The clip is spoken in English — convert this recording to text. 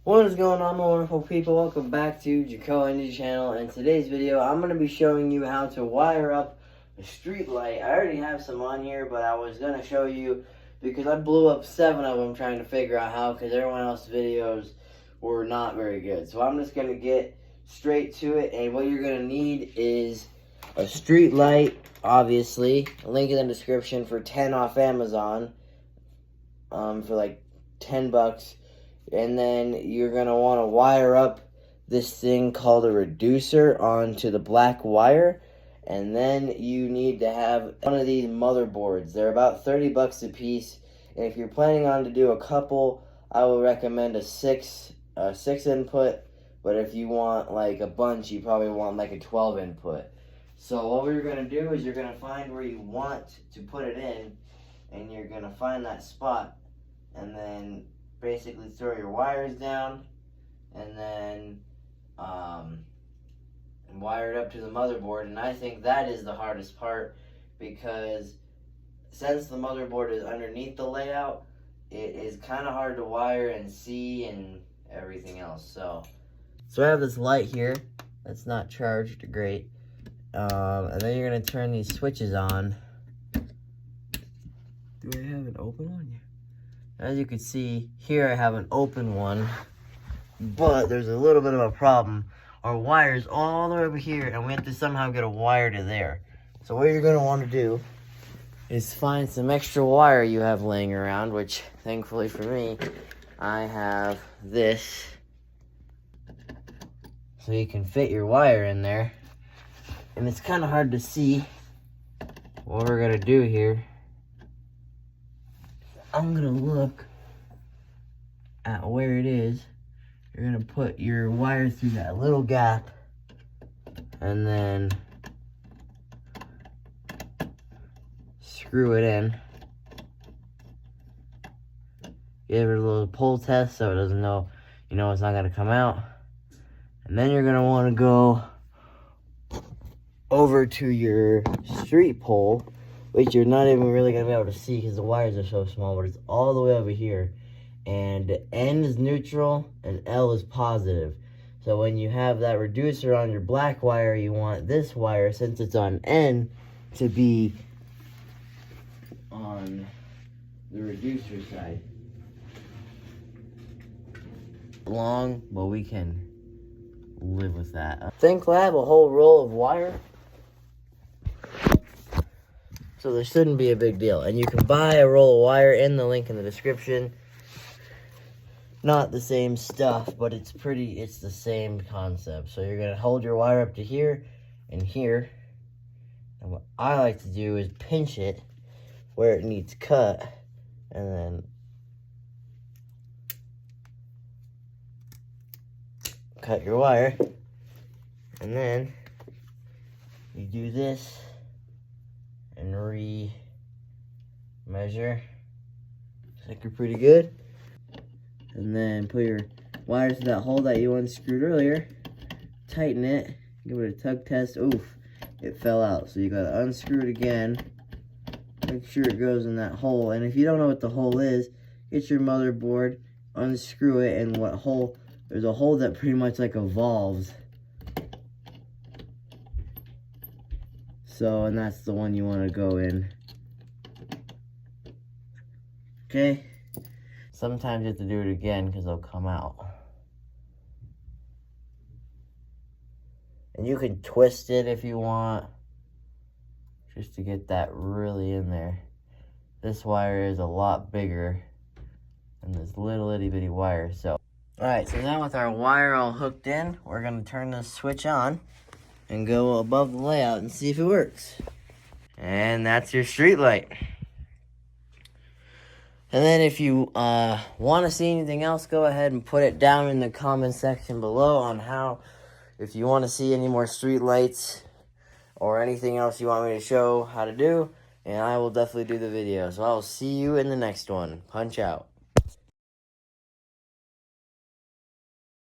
What is going on, my wonderful people? Welcome back to Jaco Energy Channel. In today's video, I'm going to be showing you how to wire up a street light. I already have some on here, but I was going to show you because I blew up 7 of them trying to figure out how, because everyone else's videos were not very good. So I'm just going to get straight to it, and what you're going to need is a street light, obviously. A link in the description for 10 off Amazon for like 10 bucks. And then you're going to want to wire up this thing called a reducer onto the black wire. And then you need to have one of these motherboards. They're about 30 bucks a piece. And if you're planning on to do a couple, I would recommend a 6 input. But if you want like a bunch, you probably want like a 12 input. So what we're going to do is you're going to find where you want to put it in. And you're going to find that spot. And then basically throw your wires down and then wire it up to the motherboard. And I think that is the hardest part, because since the motherboard is underneath the layout, it is kind of hard to wire and see and everything else. So I have this light here that's not charged, great. And then you're going to turn these switches on. Do I have an open one? Yeah. As you can see, here I have an open one, but there's a little bit of a problem. Our wire's all the way over here, and we have to somehow get a wire to there. So what you're going to want to do is find some extra wire you have laying around, which, thankfully for me, I have this. So you can fit your wire in there. And it's kind of hard to see what we're going to do here. I'm going to look at where it is. You're going to put your wire through that little gap and then screw it in. Give it a little pull test so it doesn't know, it's not going to come out. And then you're going to want to go over to your street pole, which you're not even really going to be able to see because the wires are so small, but it's all the way over here. And N is neutral and L is positive. So when you have that reducer on your black wire, you want this wire, since it's on N, to be on the reducer side. Long, but we can live with that. ThinkLab, a whole roll of wire. So there shouldn't be a big deal. And you can buy a roll of wire in the link in the description. Not the same stuff, but it's the same concept. So you're going to hold your wire up to here and here. And what I like to do is pinch it where it needs cut. And then cut your wire. And then you do this and re-measure. I think you're pretty good. And then put your wires to that hole that you unscrewed earlier. Tighten it. Give it a tug test. Oof, it fell out. So you gotta unscrew it again. Make sure it goes in that hole. And if you don't know what the hole is, get your motherboard, unscrew it, and there's a hole that pretty much like evolves. So, and that's the one you want to go in. Okay? Sometimes you have to do it again because they'll come out. And you can twist it if you want, just to get that really in there. This wire is a lot bigger than this little itty bitty wire. So, alright, so now with our wire all hooked in, we're going to turn this switch on and go above the layout and see if it works. And that's your street light. And then if you want to see anything else, go ahead and put it down in the comment section below on if you want to see any more street lights or anything else you want me to show how to do, and I will definitely do the video. So I will see you in the next one. Punch out.